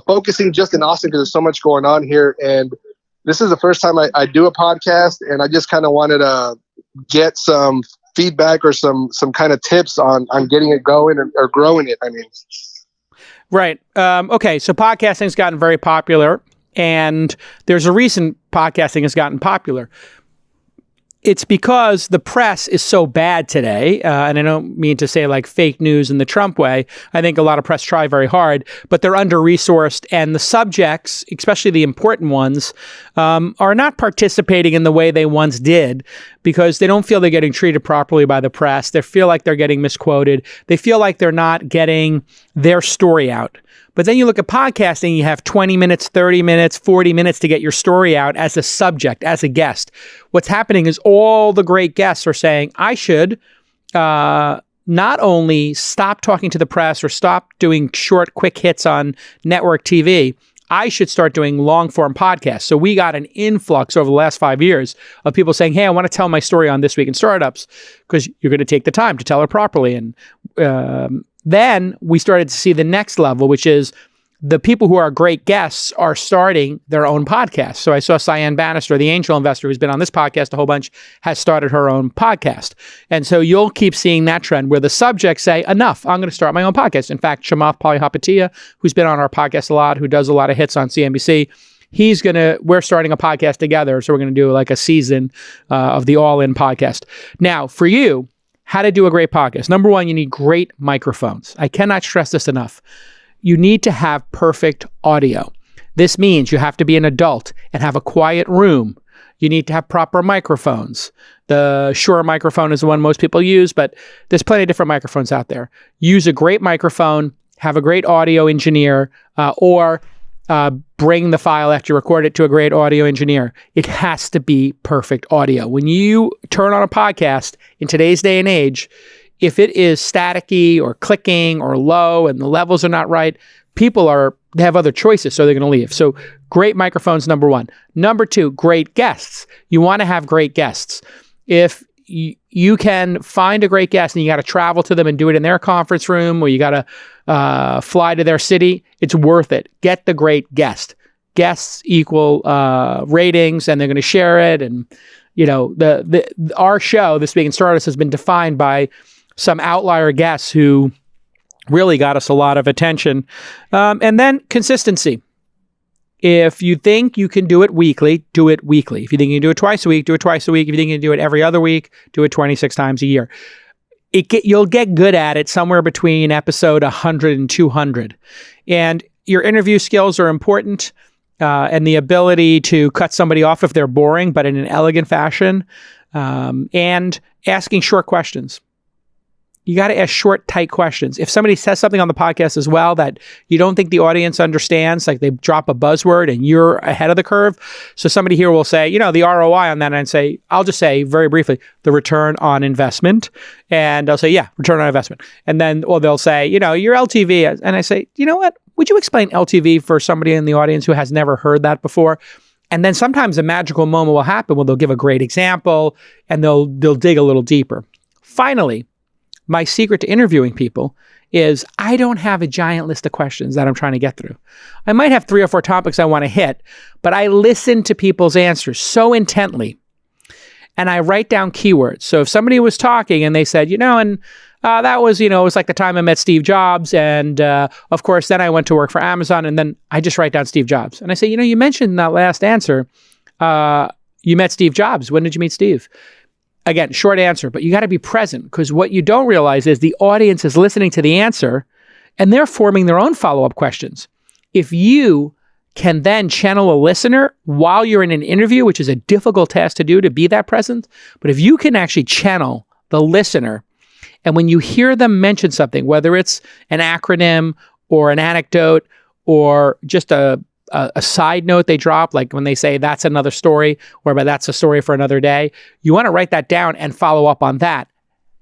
focusing just in Austin because there's so much going on here. And this is the first time I do a podcast, and I just kind of wanted to get some feedback or some kind of tips on getting it going or growing it. I mean, right. Okay. So podcasting's gotten very popular, and there's a reason podcasting has gotten popular. It's because the press is so bad today, and I don't mean to say like fake news in the Trump way. I think a lot of press try very hard, but they're under-resourced, and the subjects, especially the important ones, are not participating in the way they once did because they don't feel they're getting treated properly by the press. They feel like they're getting misquoted. They feel like they're not getting their story out. But then you look at podcasting, you have 20 minutes, 30 minutes, 40 minutes to get your story out as a subject, as a guest. What's happening is all the great guests are saying, I should not only stop talking to the press or stop doing short, quick hits on network TV, I should start doing long-form podcasts. So we got an influx over the last 5 years of people saying, hey, I want to tell my story on This Week in Startups, because you're going to take the time to tell it properly. And then we started to see the next level, which is the people who are great guests are starting their own podcasts. So I saw Cyan Bannister, the angel investor who's been on this podcast a whole bunch, has started her own podcast. And so you'll keep seeing that trend where the subjects say, enough, I'm going to start my own podcast. In fact, Chamath Palihapitiya, who's been on our podcast a lot, who does a lot of hits on CNBC, we're starting a podcast together. So we're going to do like a season of the All In podcast. Now, for you, how to do a great podcast. Number one, you need great microphones. I cannot stress this enough. You need to have perfect audio. This means you have to be an adult and have a quiet room. You need to have proper microphones. The Shure microphone is the one most people use, but there's plenty of different microphones out there. Use a great microphone, have a great audio engineer, or bring the file after you record it to a great audio engineer. It has to be perfect audio. When you turn on a podcast in today's day and age, if it is staticky or clicking or low and the levels are not right, they have other choices, so they're going to leave. So great microphones, number one. Number two, great guests. You want to have great guests. If you can find a great guest and you got to travel to them and do it in their conference room, or you got to fly to their city, it's worth it. Get the great guest. Guests equal ratings, and they're going to share it. And you know, our show, This Week in Startups, has been defined by some outlier guests who really got us a lot of attention. And then consistency. If you think you can do it weekly, do it weekly. If you think you can do it twice a week, do it twice a week. If you think you can do it every other week, do it 26 times a year. You'll get good at it somewhere between episode 100 and 200. And your interview skills are important, and the ability to cut somebody off if they're boring, but in an elegant fashion, and asking short questions. You got to ask short, tight questions. If somebody says something on the podcast as well that you don't think the audience understands, like they drop a buzzword and you're ahead of the curve. So somebody here will say, the ROI on that, and I'll just say very briefly, the return on investment. And I'll say, yeah, return on investment. And then, they'll say, your LTV. And I say, you know what? Would you explain LTV for somebody in the audience who has never heard that before? And then sometimes a magical moment will happen where they'll give a great example and they'll dig a little deeper. Finally, my secret to interviewing people is I don't have a giant list of questions that I'm trying to get through. I might have 3 or 4 topics I want to hit, but I listen to people's answers so intently, and I write down keywords. So if somebody was talking and they said, that was, it was like the time I met Steve Jobs, and of course, then I went to work for Amazon, and then I just write down Steve Jobs. And I say, you mentioned in that last answer, you met Steve Jobs. When did you meet Steve? Again, short answer, but you got to be present, because what you don't realize is the audience is listening to the answer and they're forming their own follow-up questions. If you can then channel a listener while you're in an interview, which is a difficult task to do, to be that present, but if you can actually channel the listener, and when you hear them mention something, whether it's an acronym or an anecdote or just a side note they drop, like when they say that's another story, or that's a story for another day, you want to write that down and follow up on that.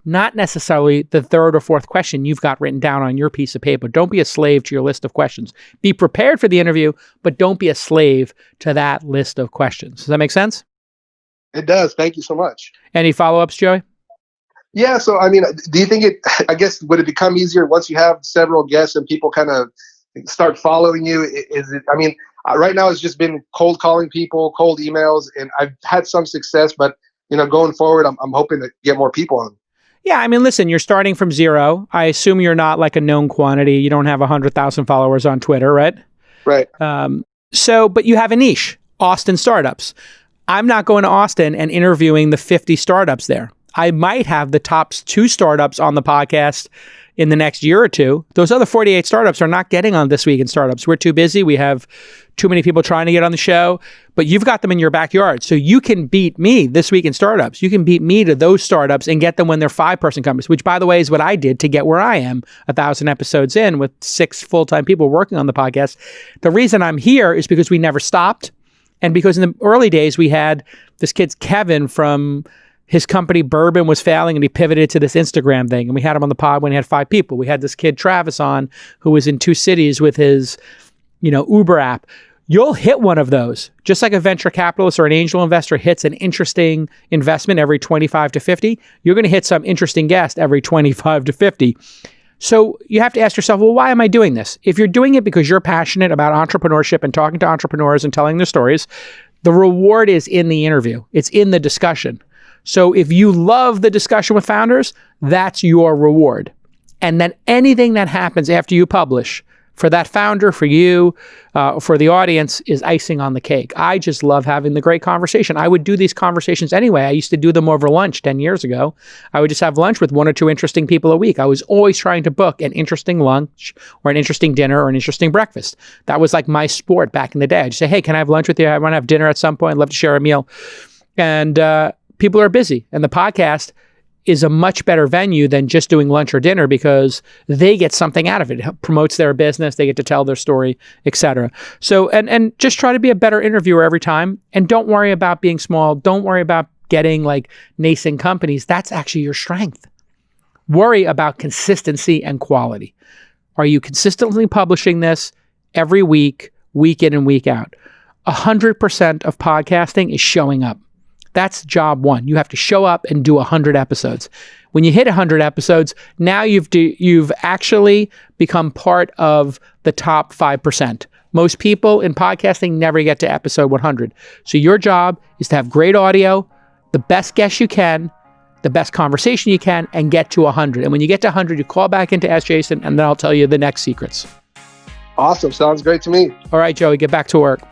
Not necessarily the third or fourth question you've got written down on your piece of paper. Don't be a slave to your list of questions. Be prepared for the interview, but don't be a slave to that list of questions. Does that make sense? It does. Thank you so much. Any follow-ups, Joey? Yeah. So, do you think would it become easier once you have several guests and people kind of start following you? Is it? I mean, right now it's just been cold calling people, cold emails, and I've had some success. But going forward, I'm hoping to get more people on. Yeah, I mean, listen, you're starting from zero. I assume you're not like a known quantity. You don't have 100,000 followers on Twitter, right? Right. But you have a niche, Austin startups. I'm not going to Austin and interviewing the 50 startups there. I might have the top 2 startups on the podcast in the next year or two. Those other 48 startups are not getting on This Week in Startups. We're too busy. We have too many people trying to get on the show, but you've got them in your backyard. So you can beat me This Week in Startups. You can beat me to those startups and get them when they're 5-person companies, which, by the way, is what I did to get where I am 1,000 episodes in with 6 full-time people working on the podcast. The reason I'm here is because we never stopped. And because in the early days, we had this kid, Kevin, from his company Bourbon was failing, and he pivoted to this Instagram thing. And we had him on the pod when he had 5 people. We had this kid, Travis, on, who was in 2 cities with his, Uber app. You'll hit one of those, just like a venture capitalist or an angel investor hits an interesting investment every 25 to 50. You're going to hit some interesting guest every 25 to 50. So you have to ask yourself, well, why am I doing this? If you're doing it because you're passionate about entrepreneurship and talking to entrepreneurs and telling their stories, the reward is in the interview. It's in the discussion. So if you love the discussion with founders, that's your reward. And then anything that happens after you publish, for that founder, for you, for the audience, is icing on the cake. I just love having the great conversation. I would do these conversations anyway. I used to do them over lunch 10 years ago. I would just have lunch with 1 or 2 interesting people a week. I was always trying to book an interesting lunch or an interesting dinner or an interesting breakfast. That was like my sport back in the day. I'd just say, hey, can I have lunch with you? I want to have dinner at some point. I'd love to share a meal. And people are busy. And the podcast is a much better venue than just doing lunch or dinner because they get something out of it. It promotes their business. They get to tell their story, etc. So, and just try to be a better interviewer every time. And don't worry about being small. Don't worry about getting like nascent companies. That's actually your strength. Worry about consistency and quality. Are you consistently publishing this every week, week in and week out? 100% of podcasting is showing up. That's job 1. You have to show up and do 100 episodes. When you hit 100 episodes, now you've actually become part of the top 5%. Most people in podcasting never get to episode 100. So your job is to have great audio, the best guests you can, the best conversation you can, and get to 100. And when you get to 100, you call back into Ask Jason, and then I'll tell you the next secrets. Awesome. Sounds great to me. All right, Joey, get back to work.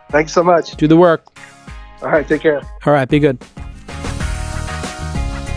Thanks so much. Do the work. All right. Take care. All right. Be good.